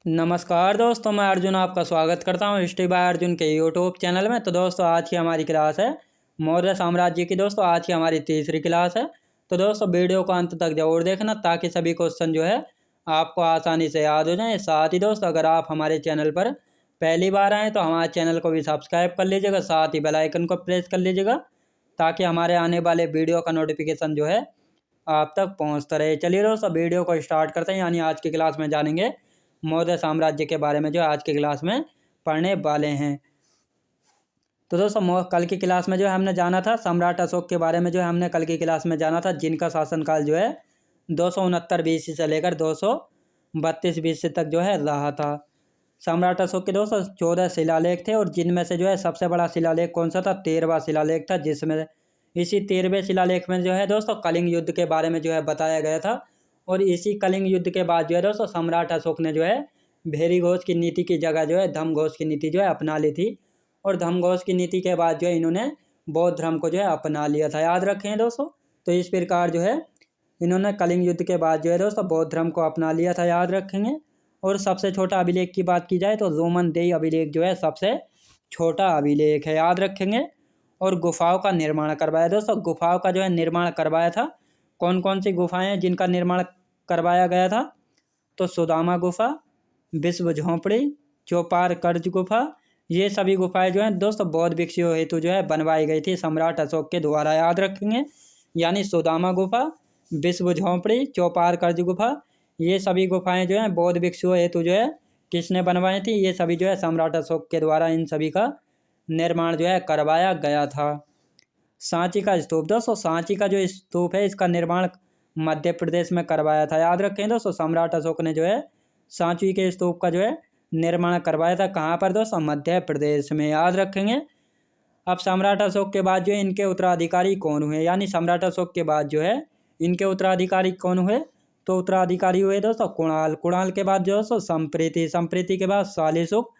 नमस्कार दोस्तों, मैं अर्जुन आपका स्वागत करता हूँ हिस्ट्री बाय अर्जुन के यूट्यूब चैनल में। तो दोस्तों आज की हमारी क्लास है मौर्य साम्राज्य की। दोस्तों आज की हमारी तीसरी क्लास है। तो दोस्तों वीडियो को अंत तक जरूर देखना ताकि सभी क्वेश्चन जो है आपको आसानी से याद हो जाएं। साथ ही दोस्तों अगर आप हमारे चैनल पर पहली बार आएँ तो हमारे चैनल को भी सब्सक्राइब कर लीजिएगा, साथ ही बेल आइकन को प्रेस कर लीजिएगा ताकि हमारे आने वाले वीडियो का नोटिफिकेशन जो है आप तक पहुँचता रहे। चलिए दोस्तों वीडियो को स्टार्ट करते हैं। यानी आज की क्लास में जानेंगे मौर्य साम्राज्य के बारे में जो आज की क्लास में पढ़ने वाले हैं। तो दोस्तों कल की क्लास में जो हमने जाना था सम्राट अशोक के बारे में, जो हमने कल की क्लास में जाना था जिनका शासनकाल जो है 269 BC से लेकर 232 BC तक जो है रहा था। सम्राट अशोक के दोस्तों 14 शिलालेख थे और जिनमें से जो है सबसे बड़ा शिलालेख कौन सा था? 13वां शिलालेख था, जिसमें इसी 13वें शिलालेख में जो है दोस्तों कलिंग युद्ध के बारे में जो है बताया गया था। और इसी कलिंग युद्ध के बाद जो है दोस्तों सम्राट अशोक ने जो है भेरी घोष की नीति की जगह जो है धम्म घोष की नीति जो है अपना ली थी। और धम्म घोष की नीति के बाद जो है इन्होंने बौद्ध धर्म को जो है अपना लिया था। याद रखें दोस्तों। तो इस प्रकार जो है इन्होंने कलिंग युद्ध के बाद जो है दोस्तों बौद्ध धर्म को अपना लिया था। याद रखेंगे। और सबसे छोटा अभिलेख की बात की जाए तो रोमन देई अभिलेख जो है सबसे छोटा अभिलेख है। याद रखेंगे। और गुफाओं का निर्माण करवाया दोस्तों, गुफाओं का जो है निर्माण करवाया था। कौन कौन सी गुफाएं हैं जिनका निर्माण करवाया गया था? तो सुदामा गुफा, विश्व झोंपड़ी, चौपार कर्ज गुफा, ये सभी गुफाएं जो हैं दोस्तों बौद्ध भिक्षुओं हेतु जो है बनवाई गई थी सम्राट अशोक के द्वारा। याद रखेंगे। यानी सुदामा गुफा, विश्व झोंपड़ी, चौपार कर्ज गुफा, ये सभी गुफाएं जो हैं बौद्ध भिक्षुओं हेतु जो है किसने बनवाई थी? ये सभी जो है सम्राट अशोक के द्वारा इन सभी का निर्माण जो है करवाया गया था। सांची का स्तूप दोस्तों, सांची का जो स्तूप है इसका निर्माण मध्य प्रदेश में करवाया था। याद रखें दोस्तों सम्राट अशोक ने जो है सांची के स्तूप का जो है निर्माण करवाया था। कहाँ पर दोस्तों? मध्य प्रदेश में। याद रखेंगे। अब सम्राट अशोक के बाद जो है इनके उत्तराधिकारी कौन हुए? यानी सम्राट अशोक के बाद जो है इनके उत्तराधिकारी कौन हुए? तो उत्तराधिकारी हुए दोस्तों कुणाल, कुणाल के बाद जो दोस्तों संप्रीति, संप्रीति के बाद शालीशुक,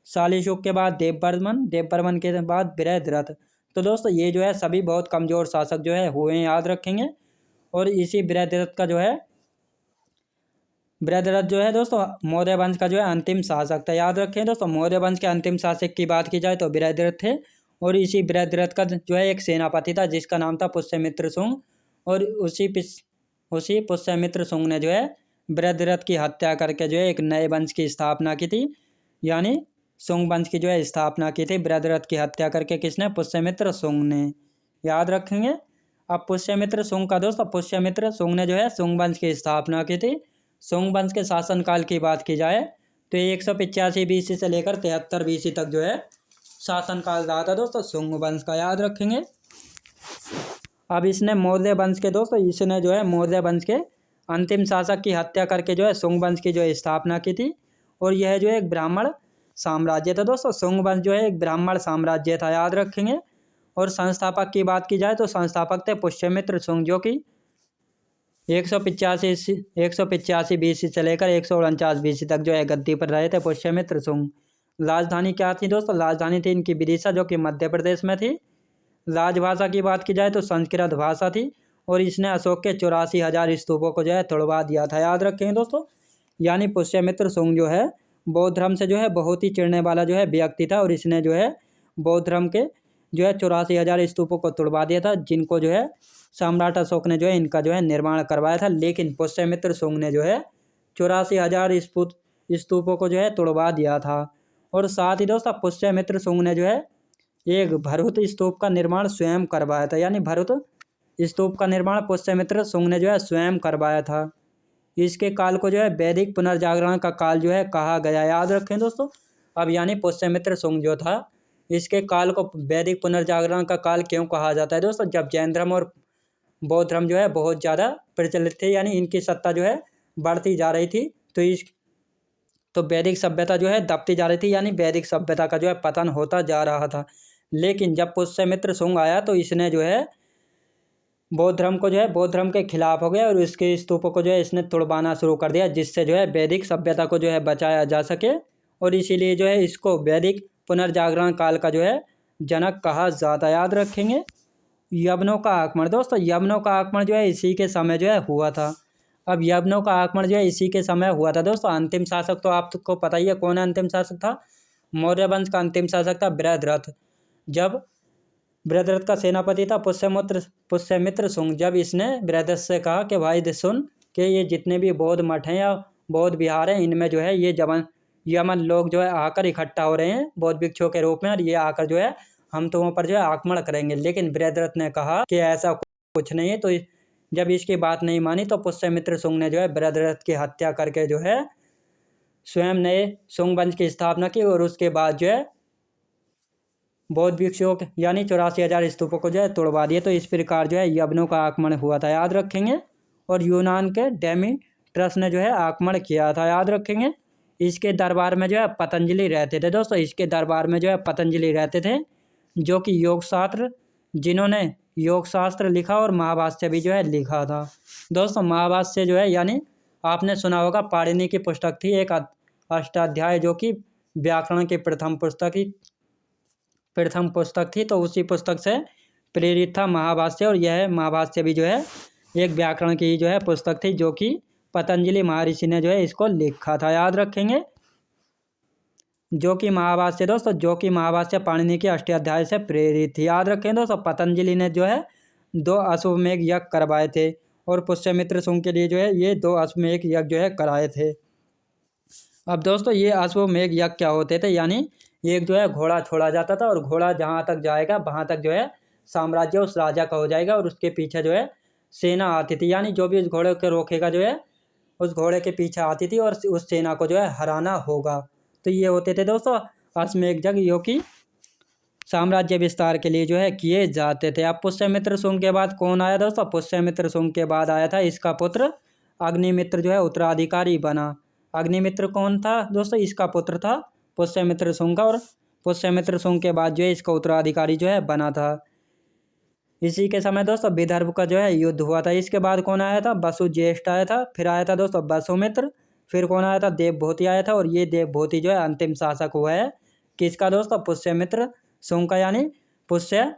शालीशुक के बाद देववर्मन, देववर्मन के बाद बृहद्रथ। तो दोस्तों ये जो है सभी बहुत कमजोर शासक जो है हुए हैं। याद रखेंगे। और इसी बृहद्रथ का जो है बृहद्रथ जो है दोस्तों मौर्य वंश का जो है अंतिम शासक था। याद रखें दोस्तों मौर्य वंश के अंतिम शासक की बात की जाए तो बृहद्रथ थे। और इसी बृहद्रथ का जो है एक सेनापति था जिसका नाम था पुष्यमित्र शुंग। और उसी पुष्यमित्र शुंग ने जो है बृहद्रथ की हत्या करके जो है एक नए वंश की स्थापना की थी। यानी शुंग वंश की जो है स्थापना की थी बृहद्रथ की हत्या करके। किसने? पुष्यमित्र शुंग ने। याद रखेंगे। अब पुष्यमित्र शुंग का दोस्तों पुष्यमित्र शुंग ने जो है शुंग वंश की स्थापना की थी। शुंग वंश के शासनकाल की बात की जाए तो 185 BC से लेकर 73 BC तक जो है शासनकाल रहा था दोस्तों शुंग वंश का। याद रखेंगे। अब इसने मौर्य वंश के दोस्तों इसने जो है मौर्य वंश के अंतिम शासक की हत्या करके जो है शुंग वंश की जो है स्थापना की थी। और यह जो है एक ब्राह्मण साम्राज्य था दोस्तों। शुंग वंश जो है एक ब्राह्मण साम्राज्य था। याद रखेंगे। और संस्थापक की बात की जाए तो संस्थापक थे पुष्यमित्र शुंग, जो कि 185 BC से लेकर 149 BC तक जो है गद्दी पर रहे थे पुष्यमित्र शुंग। राजधानी क्या थी दोस्तों? राजधानी थी इनकी विदिशा, जो कि मध्य प्रदेश में थी। राजभाषा की बात की जाए तो संस्कृत भाषा थी। और इसने अशोक के 84,000 स्तूपों को जो है तोड़वा दिया था। याद रखेंगे दोस्तों। यानी पुष्यमित्र शुंग जो है बौद्ध धर्म से जो है बहुत ही चिढ़ने वाला जो है व्यक्ति था। और इसने जो है बौद्ध धर्म के जो है 84,000 स्तूपों को तोड़वा दिया था, जिनको जो है सम्राट अशोक ने जो है इनका जो है निर्माण करवाया था। लेकिन पुष्यमित्र शुंग ने जो है 84,000 स्तूपों को जो है तोड़वा दिया था। और साथ ही दोस्तों पुष्यमित्र शुंग ने जो है एक भरुत स्तूप का निर्माण स्वयं करवाया था। यानी भरुत स्तूप का निर्माण पुष्यमित्र शुंग ने जो है स्वयं करवाया था। इसके काल को जो है वैदिक पुनर्जागरण का काल जो है कहा गया। याद रखें दोस्तों। अब यानी पुष्यमित्र शुंग जो था इसके काल को वैदिक पुनर्जागरण का काल क्यों कहा जाता है दोस्तों? जब जैन धर्म और बौद्ध धर्म जो है बहुत ज़्यादा प्रचलित थे, यानी इनकी सत्ता जो है बढ़ती जा रही थी, तो वैदिक सभ्यता जो है दबती जा रही थी। यानी वैदिक सभ्यता का जो है पतन होता जा रहा था। लेकिन जब पुष्यमित्र शुंग आया तो इसने जो है बौद्ध धर्म को जो है बौद्ध धर्म के खिलाफ हो गया और इसके स्तूपों को जो है इसने तोड़वाना शुरू कर दिया, जिससे जो है वैदिक सभ्यता को जो है बचाया जा सके। और इसीलिए जो है इसको वैदिक पुनर्जागरण काल का जो है जनक कहा जाता। याद रखेंगे। यवनों का आक्रमण दोस्तों, यवनों का आक्रमण जो है इसी के समय जो है हुआ था। अब यवनों का आक्रमण जो है इसी के समय हुआ था दोस्तों। अंतिम शासक तो आपको पता ही है कौन अंतिम शासक था। मौर्य वंश का अंतिम शासक था बृहद्रथ। जब बृहद्रथ का सेनापति था पुष्यमित्र शुंग। जब इसने बृहद्रथ से कहा कि भाई सुन कि ये जितने भी बौद्ध मठ हैं या बौद्ध विहार हैं, इनमें जो है ये यमन लोग जो है आकर इकट्ठा हो रहे हैं बौद्ध भिक्षुओं के रूप में, और ये आकर जो है हम तुम पर जो है आक्रमण करेंगे। लेकिन बृहद्रथ ने कहा कि ऐसा कुछ नहीं है। तो जब इसकी बात नहीं मानी तो पुष्यमित्र शुंग ने जो है बृहद्रथ की हत्या करके जो है स्वयं नए शुंग वंश की स्थापना की, और उसके बाद जो है बौद्ध भिक्षुओं के यानी 84,000 स्तूपों को जो है तोड़वा दिए। तो इस प्रकार जो है यवनों का आक्रमण हुआ था, याद रखेंगे। और यूनान के डेमीट्रस ने जो है आक्रमण किया था, याद रखेंगे। इसके दरबार में जो है पतंजलि रहते थे दोस्तों। इसके दरबार में जो है पतंजलि रहते थे, जो कि योग शास्त्र, जिन्होंने योग शास्त्र लिखा और महाभाष्य भी जो है लिखा था दोस्तों। महाभाष्य जो है यानी आपने सुना होगा पाणिनि की पुस्तक थी, एक अष्टाध्याय, जो कि व्याकरण की प्रथम पुस्तक थी। तो उसी पुस्तक से प्रेरित था महाभाष्य, और यह महाभाष्य भी जो है एक व्याकरण की जो है पुस्तक थी, जो कि पतंजलि महर्षि ने जो है इसको लिखा था, याद रखेंगे। जो कि महाभाष्य दोस्तों, जो कि महाभाष्य पाणिनि के अष्टाध्याय से प्रेरित थी, याद रखें दोस्तों। पतंजलि ने जो है 2 अश्वमेध यज्ञ करवाए थे, और पुष्यमित्र शुंग के लिए जो है ये 2 अश्वमेध यज्ञ जो है कराए थे। अब दोस्तों ये अश्वमेध यज्ञ क्या होते थे, यानी एक जो है घोड़ा छोड़ा जाता था, और घोड़ा जहाँ तक जाएगा वहाँ तक जो है साम्राज्य उस राजा का हो जाएगा, और उसके पीछे जो है सेना आती थी, यानी जो भी उस घोड़े को रोकेगा जो है उस घोड़े के पीछे आती थी, और उस सेना को जो है हराना होगा। तो ये होते थे दोस्तों अश्वमेध यज्ञ, जो कि साम्राज्य विस्तार के लिए जो है किए जाते थे। अब पुष्यमित्र शुंग के बाद कौन आया दोस्तों? पुष्यमित्र शुंग के बाद आया था इसका पुत्र अग्निमित्र, जो है उत्तराधिकारी बना। अग्निमित्र कौन था दोस्तों? इसका पुत्र था पुष्यमित्र शुंग का, और पुष्यमित्र शुंग के बाद जो है इसका उत्तराधिकारी जो है बना था। इसी के समय दोस्तों विदर्भ का जो है युद्ध हुआ था। इसके बाद कौन आया था? वसु ज्येष्ठ आया था। फिर आया था दोस्तों वसुमित्र। फिर कौन आया था? देवभूति आया था। और ये देवभूति जो है अंतिम शासक हुआ है किसका दोस्तों? पुष्यमित्र शुंग का, यानी पुष्य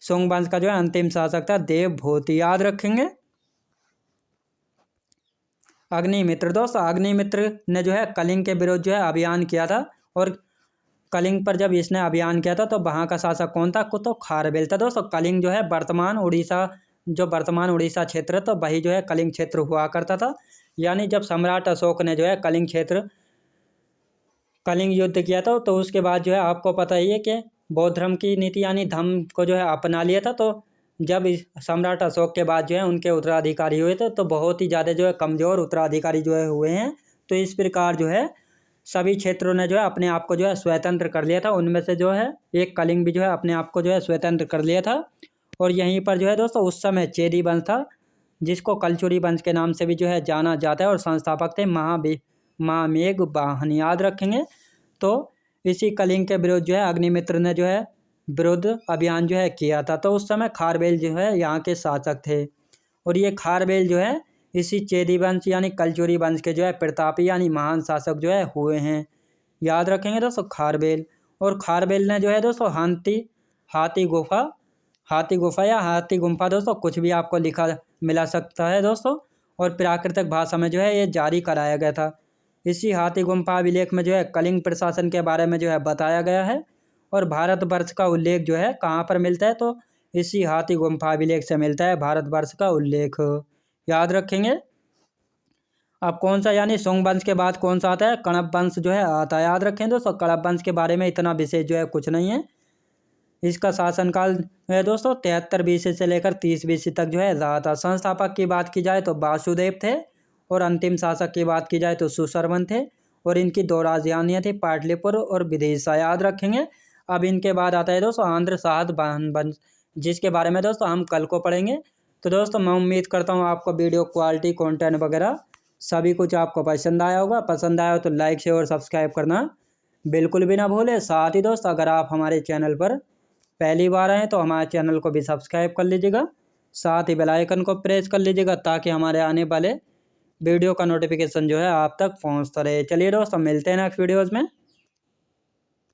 शुंग वंश का जो है अंतिम शासक था देवभूति, याद रखेंगे। अग्निमित्र दोस्तों, अग्निमित्र ने जो है कलिंग के विरुद्ध जो है अभियान किया था, और कलिंग पर जब इसने अभियान किया था तो वहाँ का शासक कौन था? तो खारवेल था दोस्तों। कलिंग जो है वर्तमान उड़ीसा क्षेत्र है, तो वही जो है कलिंग क्षेत्र हुआ करता था। यानी जब सम्राट अशोक ने जो है कलिंग युद्ध किया था, तो उसके बाद जो है आपको पता ही है कि बौद्ध धर्म की नीति यानी धम्म को जो है अपना लिया था। तो जब सम्राट अशोक के बाद जो है उनके उत्तराधिकारी हुए थे, तो बहुत ही ज़्यादा जो है कमज़ोर उत्तराधिकारी जो है हुए हैं। तो इस प्रकार जो है सभी क्षेत्रों ने जो है अपने आप को जो है स्वतंत्र कर लिया था। उनमें से जो है एक कलिंग भी जो है अपने आप को जो है स्वतंत्र कर लिया था। और यहीं पर जो है दोस्तों उस समय चेदी वंश था, जिसको कलचुरी वंश के नाम से भी जो है जाना जाता है, और संस्थापक थे महामेघ वाहन, याद रखेंगे। तो इसी कलिंग के विरुद्ध जो है अग्निमित्र ने जो है विरुद्ध अभियान जो है किया था। तो उस समय खारवेल जो है यहाँ के शासक थे, और ये खारवेल जो है इसी चेदी वंश यानी कलचुरी वंश के जो है प्रतापी यानी महान शासक जो है हुए हैं, याद रखेंगे दोस्तों खारवेल। और खारवेल ने जो है दोस्तों हाथी गुफा या हाथी गुम्फा दोस्तों कुछ भी आपको लिखा मिला सकता है दोस्तों, और प्राकृतिक भाषा में जो है ये जारी कराया गया था। इसी हाथी गुम्फा अभिलेख में जो है कलिंग प्रशासन के बारे में जो है बताया गया है। और भारतवर्ष का उल्लेख जो है कहाँ पर मिलता है? तो इसी हाथी गुम्फा अभिलेख से मिलता है भारतवर्ष का उल्लेख, याद रखेंगे। अब कौन सा यानी शुंग वंश के बाद कौन सा आता है? कण्व वंश जो है आता है, याद रखें दोस्तों। कण्व वंश के बारे में इतना विशेष जो है कुछ नहीं है। इसका शासनकाल है दोस्तों 73 BC से लेकर 30 BC तक जो है रहा था। संस्थापक की बात की जाए तो वासुदेव थे, और अंतिम शासक की बात की जाए तो सुशर्मन थे, और इनकी 2 राजधानियाँ थी, पाटलिपुत्र और विदिशा, याद रखेंगे। अब इनके बाद आता है दोस्तों आंध्र साध वंश, जिसके बारे में दोस्तों हम कल को पढ़ेंगे। तो दोस्तों मैं उम्मीद करता हूँ आपको वीडियो क्वालिटी कंटेंट वगैरह सभी कुछ आपको पसंद आया होगा। पसंद आया हो तो लाइक शेयर और सब्सक्राइब करना बिल्कुल भी ना भूलें। साथ ही दोस्तों अगर आप हमारे चैनल पर पहली बार आएँ तो हमारे चैनल को भी सब्सक्राइब कर लीजिएगा, साथ ही बेल आइकन को प्रेस कर लीजिएगा, ताकि हमारे आने वाले वीडियो का नोटिफिकेशन जो है आप तक पहुँचता रहे। चलिए दोस्तों मिलते हैं नेक्स्ट वीडियोज़ में।